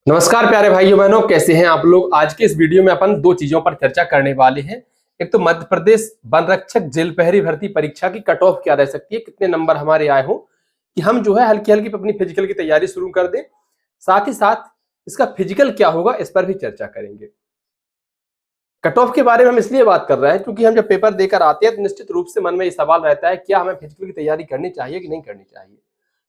नमस्कार प्यारे भाइयों बहनों, कैसे हैं आप लोग। आज के इस वीडियो में अपन दो चीजों पर चर्चा करने वाले हैं। एक तो मध्य प्रदेश वन रक्षक जेल प्रहरी भर्ती परीक्षा की कट ऑफ क्या रह सकती है, कितने नंबर हमारे आए हो कि हम जो है हल्की हल्की अपनी फिजिकल की तैयारी शुरू कर दें। साथ ही साथ इसका फिजिकल क्या होगा इस पर भी चर्चा करेंगे। कट ऑफ के बारे में हम इसलिए बात कर रहे हैं क्योंकि हम जब पेपर देकर आते हैं तो निश्चित रूप से मन में ये सवाल रहता है क्या हमें फिजिकल की तैयारी करनी चाहिए कि नहीं करनी चाहिए।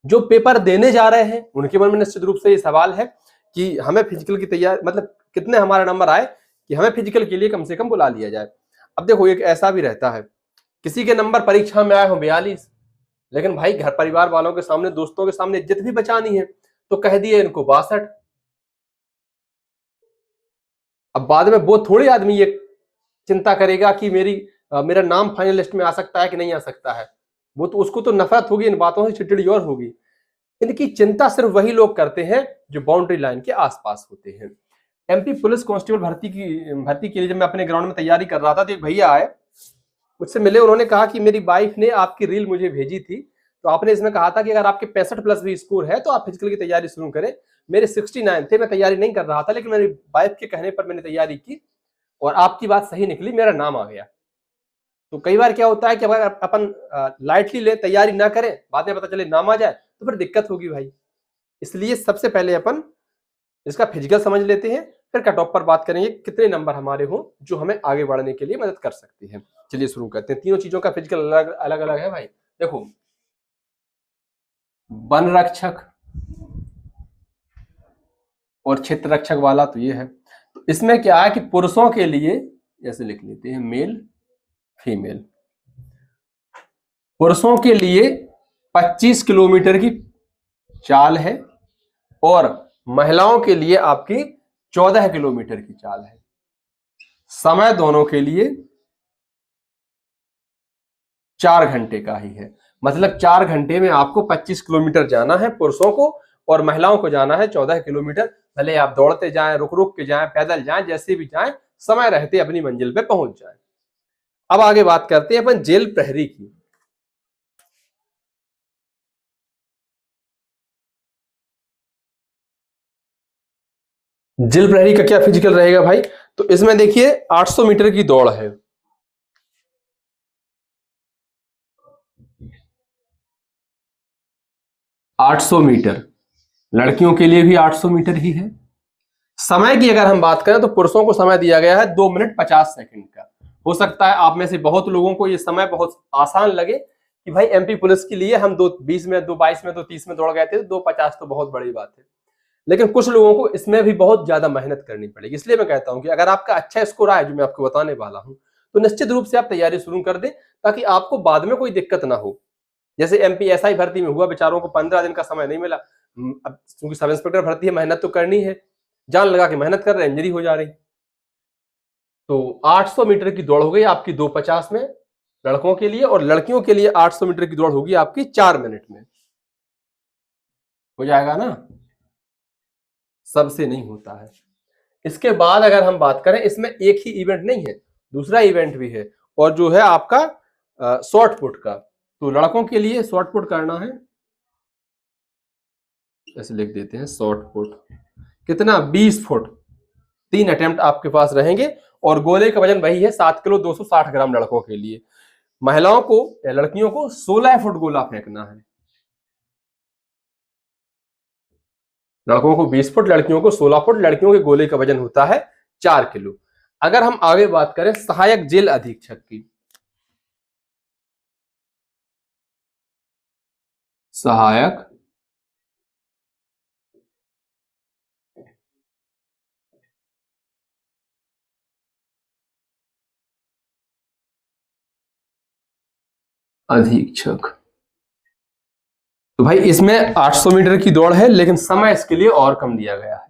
जो पेपर देने जा रहे हैं उनके मन में निश्चित रूप से ये सवाल है कि हमें फिजिकल की तैयारी मतलब कितने हमारा नंबर आए कि हमें फिजिकल के लिए कम से कम बुला लिया जाए। अब देखो एक ऐसा भी रहता है, किसी के नंबर परीक्षा में आए हो 42, लेकिन भाई घर परिवार वालों के सामने दोस्तों के सामने इज्जत भी बचानी है तो कह दिए इनको 62। अब बाद में वो थोड़ी आदमी ये चिंता करेगा कि मेरा नाम फाइनल लिस्ट में आ सकता है कि नहीं आ सकता है। वो तो उसको तो नफरत होगी, इन बातों से चिड़चिड़ी और होगी। इनकी चिंता सिर्फ वही लोग करते हैं जो बाउंड्री लाइन के आसपास होते हैं। एमपी पुलिस कांस्टेबल भर्ती के लिए जब मैं अपने ग्राउंड में तैयारी कर रहा था तो एक भैया आए, मुझसे मिले। उन्होंने कहा कि मेरी वाइफ ने आपकी रील मुझे भेजी थी, तो आपने इसमें कहा था कि अगर आपके 65 प्लस भी स्कोर है तो आप फिजिकल की तैयारी शुरू करें। मेरे 69 थे, मैं तैयारी नहीं कर रहा था, लेकिन मेरी वाइफ के कहने पर मैंने तैयारी की और आपकी बात सही निकली, मेरा नाम आ गया। तो कई बार क्या होता है कि अगर अपन लाइटली ले, तैयारी ना करें, बाद में पता चले नाम आ जाए तो फिर दिक्कत होगी भाई। इसलिए सबसे पहले अपन इसका फिजिकल समझ लेते हैं, फिर कट ऑफ पर बात करेंगे कितने नंबर हमारे हो जो हमें आगे बढ़ने के लिए मदद कर सकती है। चलिए शुरू करते हैं। तीनों चीजों का फिजिकल अलग अलग अलग है भाई। देखो, वन रक्षक और क्षेत्र रक्षक वाला तो ये है। तो इसमें क्या है कि पुरुषों के लिए ऐसे लिख लेते हैं मेल फीमेल। पुरुषों के लिए 25 किलोमीटर की चाल है और महिलाओं के लिए आपकी 14 किलोमीटर की चाल है। समय दोनों के लिए 4 घंटे का ही है। मतलब 4 घंटे में आपको 25 किलोमीटर जाना है पुरुषों को, और महिलाओं को जाना है 14 किलोमीटर। भले आप दौड़ते जाएं, रुक रुक के जाएं, पैदल जाएं, जैसे भी जाएं, समय रहते अपनी मंजिल पे पहुंच जाएं। अब आगे बात करते हैं अपन जेल प्रहरी की। जेल प्रहरी का क्या फिजिकल रहेगा भाई? तो इसमें देखिए 800 मीटर की दौड़ है। ,800 मीटर, लड़कियों के लिए भी 800 मीटर ही है। समय की अगर हम बात करें तो पुरुषों को समय दिया गया है 2 मिनट 50 सेकंड का। हो सकता है आप में से बहुत लोगों को ये समय बहुत आसान लगे कि भाई एमपी पुलिस के लिए हम 2:20 में, 2:22 में, 2:30 में दौड़ गए थे, 2:50 तो बहुत बड़ी बात है। लेकिन कुछ लोगों को इसमें भी बहुत ज्यादा मेहनत करनी पड़ेगी। इसलिए मैं कहता हूं कि अगर आपका अच्छा स्कोर आए, जो मैं आपको बताने वाला हूं, तो निश्चित रूप से आप तैयारी शुरू कर दें ताकि आपको बाद में कोई दिक्कत ना हो। जैसे एमपीएसआई भर्ती में हुआ, बेचारों को 15 दिन का समय नहीं मिला। अब क्योंकि सब इंस्पेक्टर भर्ती है, मेहनत तो करनी है, जान लगा के मेहनत कर रहे हैं, इंजरी हो जा रही। तो 800 मीटर की दौड़ हो गई आपकी 2:50 में लड़कों के लिए, और लड़कियों के लिए 800 मीटर की दौड़ होगी आपकी 4 मिनट में। हो जाएगा ना? सबसे नहीं होता है। इसके बाद अगर हम बात करें, इसमें एक ही इवेंट नहीं है, दूसरा इवेंट भी है, और जो है आपका शॉर्ट पुट का। तो लड़कों के लिए शॉर्ट पुट करना है, ऐसे लिख देते हैं शॉर्ट पुट। कितना? 20 फुट। 3 अटेम्प्ट आपके पास रहेंगे और गोले का वजन वही है 7 किलो 260 ग्राम लड़कों के लिए। महिलाओं को या लड़कियों को 16 फुट गोला फेंकना है। लड़कों को 20 फुट, लड़कियों को 16 फुट। लड़कियों के गोले का वजन होता है 4 किलो। अगर हम आगे बात करें सहायक जेल अधीक्षक की, सहायक अधीक्षक, तो भाई इसमें 800 मीटर की दौड़ है, लेकिन समय इसके लिए और कम दिया गया है।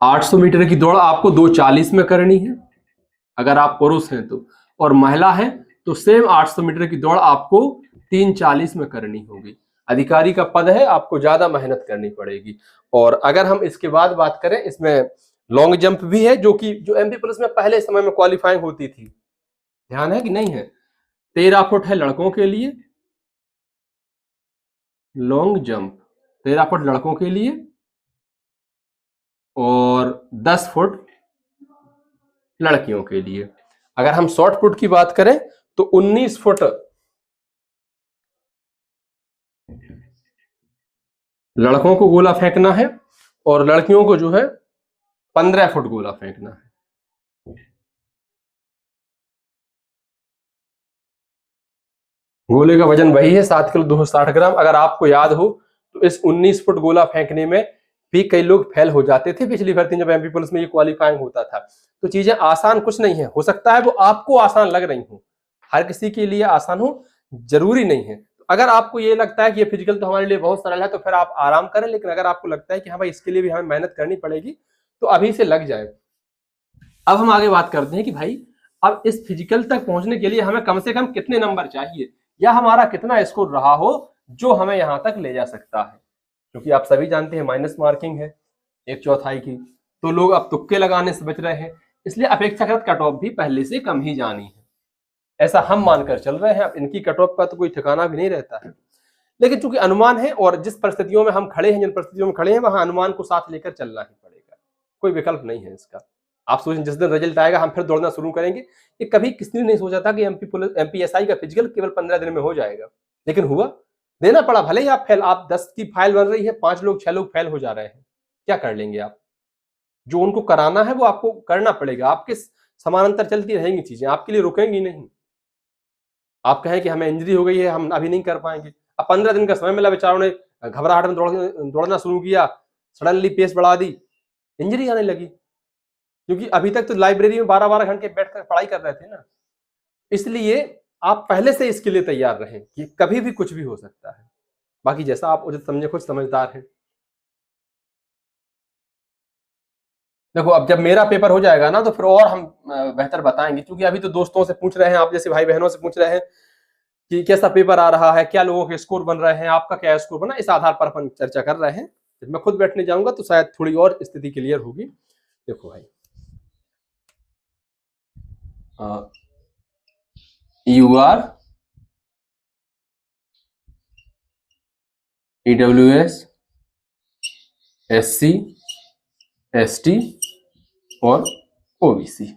800 मीटर की दौड़ आपको 2:40 में करनी है अगर आप पुरुष हैं तो, और महिला है तो सेम 800 मीटर की दौड़ आपको 3:40 में करनी होगी। अधिकारी का पद है, आपको ज्यादा मेहनत करनी पड़ेगी। और अगर हम इसके बाद बात करें, इसमें लॉन्ग जंप भी है, जो एमपी पुलिस में पहले समय में क्वालिफाइंग होती थी। ध्यान है कि नहीं है? 13 फुट है लड़कों के लिए लॉन्ग जंप, 13 फुट लड़कों के लिए और 10 फुट लड़कियों के लिए। अगर हम शॉर्ट पुट की बात करें तो 19 फुट लड़कों को गोला फेंकना है और लड़कियों को जो है 15 फुट गोला फेंकना है। गोले का वजन वही है 7 किलो 260 ग्राम। अगर आपको याद हो तो इस 19 फुट गोला फेंकने में भी कई लोग फेल हो जाते थे पिछली भर्ती जब एमपी पुलिस में ये क्वालिफाइंग होता था। तो चीजें आसान कुछ नहीं है, हो सकता है वो आपको आसान लग रही हो, हर किसी के लिए आसान हो जरूरी नहीं है। अगर आपको ये लगता है कि ये फिजिकल तो हमारे लिए बहुत सरल है तो फिर आप आराम करें, लेकिन अगर आपको लगता है कि हाँ भाई इसके लिए भी हमें मेहनत करनी पड़ेगी तो अभी से लग जाए। अब हम आगे बात करते हैं कि भाई अब इस फिजिकल तक पहुंचने के लिए हमें कम से कम कितने नंबर चाहिए या हमारा कितना स्कोर रहा हो जो हमें यहां तक ले जा सकता है। क्योंकि आप सभी जानते हैं माइनस मार्किंग है 1/4 की, तो लोग अब तुक्के लगाने से बच रहे हैं, इसलिए अपेक्षाकृत कट ऑफ भी पहले से कम ही जानी है, ऐसा हम मानकर चल रहे हैं। अब इनकी कट ऑफ का तो कोई ठिकाना भी नहीं रहता है, लेकिन चूंकि अनुमान है और जिस परिस्थितियों में हम खड़े हैं, जिन परिस्थितियों में खड़े हैं वहां अनुमान को साथ लेकर चलना ही पड़ेगा, कोई विकल्प नहीं है इसका। आप सोचें जिस दिन रिजल्ट आएगा हम फिर दौड़ना शुरू करेंगे। ये कभी किसी ने नहीं सोचा था कि एमपीएसआई का फिजिकल केवल 15 दिन में हो जाएगा, लेकिन हुआ, देना पड़ा। भले ही आप फेल, आप 10 की फाइल बन रही है, 5 लोग 6 लोग फेल हो जा रहे हैं, क्या कर लेंगे आप? जो उनको कराना है वो आपको करना पड़ेगा। आपके समानांतर चलती रहेंगी चीजें, आपके लिए रुकेंगी नहीं। आप कहें कि हमें इंजरी हो गई है, हम अभी नहीं कर पाएंगे, अब 15 दिन का समय मिला, बेचारों ने घबराहट में दौड़ना शुरू किया, सडनली पेस बढ़ा दी, इंजरी आने लगी। क्योंकि अभी तक तो लाइब्रेरी में 12-12 घंटे बैठकर पढ़ाई कर रहे थे ना, इसलिए आप पहले से इसके लिए तैयार रहें कि कभी भी कुछ भी हो सकता है। बाकी जैसा आप उचित समझे, खुद समझदार हैं। देखो अब जब मेरा पेपर हो जाएगा ना तो फिर और हम बेहतर बताएंगे, क्योंकि अभी तो दोस्तों से पूछ रहे हैं, आप जैसे भाई बहनों से पूछ रहे हैं कि कैसा पेपर आ रहा है, क्या लोगों के स्कोर बन रहे हैं, आपका क्या स्कोर बना, इस आधार पर अपन चर्चा कर रहे हैं। जब मैं खुद बैठने जाऊंगा तो शायद थोड़ी और स्थिति क्लियर होगी। देखो भाई, UR, EWS, SC, ST और OBC,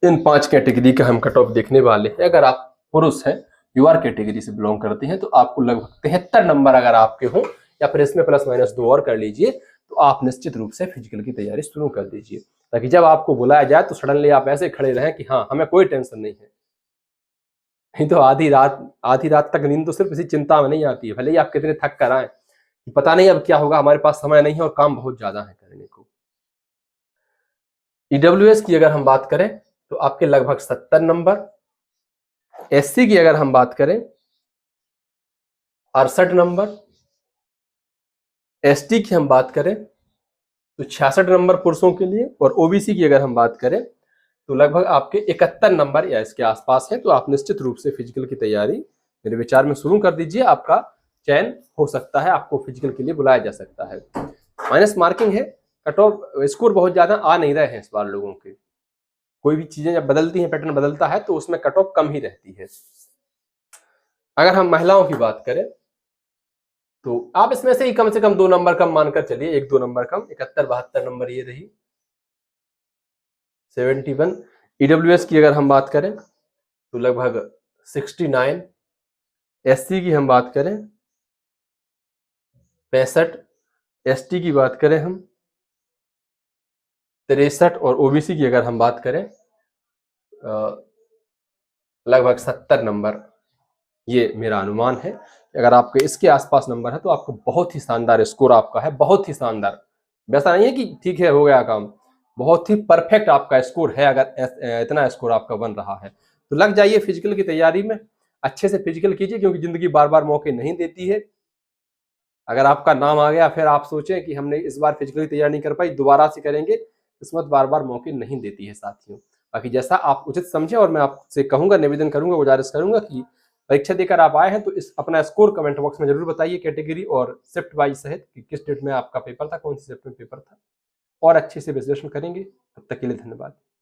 इन 5 कैटेगरी का हम कट ऑफ देखने वाले हैं। अगर आप पुरुष हैं, UR कैटेगरी से बिलोंग करते हैं, तो आपको लगभग 73 नंबर अगर आपके हों, या फिर इसमें प्लस माइनस 2 और कर लीजिए, तो आप निश्चित रूप से फिजिकल की तैयारी शुरू कर दीजिए, ताकि जब आपको बुलाया जाए तो सडनली आप ऐसे खड़े रहें कि हाँ हमें कोई टेंशन नहीं है। नहीं तो आधी रात तक नींद तो सिर्फ इसी चिंता में नहीं आती है, भले ही आप कितने थक कर आए, पता नहीं अब क्या होगा, हमारे पास समय नहीं है और काम बहुत ज्यादा है करने को। EWS की अगर हम बात करें तो आपके लगभग 70 नंबर, SC की अगर हम बात करें 68 नंबर, ST की हम बात करें तो 66 नंबर पुरुषों के लिए, और OBC की अगर हम बात करें तो लगभग आपके 71 नंबर या इसके आसपास है। तो आप निश्चित रूप से फिजिकल की तैयारी मेरे विचार में शुरू कर दीजिए, आपका चयन हो सकता है, आपको फिजिकल के लिए बुलाया जा सकता है। माइनस मार्किंग है, कट ऑफ स्कोर बहुत ज्यादा आ नहीं रहे हैं इस बार लोगों के। कोई भी चीजें जब बदलती हैं, पैटर्न बदलता है, तो उसमें कट ऑफ कम ही रहती है। अगर हम महिलाओं की बात करें तो आप इसमें से ही कम से कम 2 नंबर कम मानकर चलिए, 1-2 नंबर कम, 71-72 नंबर ये रही 71। EWS की अगर हम बात करें तो लगभग 69, SC की हम बात करें 65, ST की बात करें हम 63, और OBC की अगर हम बात करें लगभग 70 नंबर। ये मेरा अनुमान है। अगर आपके इसके आसपास नंबर है तो आपको बहुत ही शानदार स्कोर आपका है, बहुत ही शानदार। वैसा नहीं है कि ठीक है हो गया काम, बहुत ही परफेक्ट आपका स्कोर है। अगर इतना स्कोर आपका बन रहा है तो लग जाइए फिजिकल की तैयारी में, अच्छे से फिजिकल कीजिए, क्योंकि जिंदगी बार बार मौके नहीं देती है। अगर आपका नाम आ गया फिर आप सोचें कि हमने इस बार फिजिकल की तैयारी नहीं कर पाई, दोबारा से करेंगे, किस्मत बार बार मौके नहीं देती है साथियों। बाकी जैसा आप उचित समझे, और मैं आपसे कहूंगा, निवेदन करूंगा, गुजारिश करूंगा कि परीक्षा देकर आप आए हैं तो इस अपना स्कोर कमेंट बॉक्स में जरूर बताइए, कैटेगरी और शिफ्ट वाइज सहित कि किस डेट में आपका पेपर था, कौन सी शिफ्ट में पेपर था, और अच्छे से विश्लेषण करेंगे। तब तक के लिए धन्यवाद।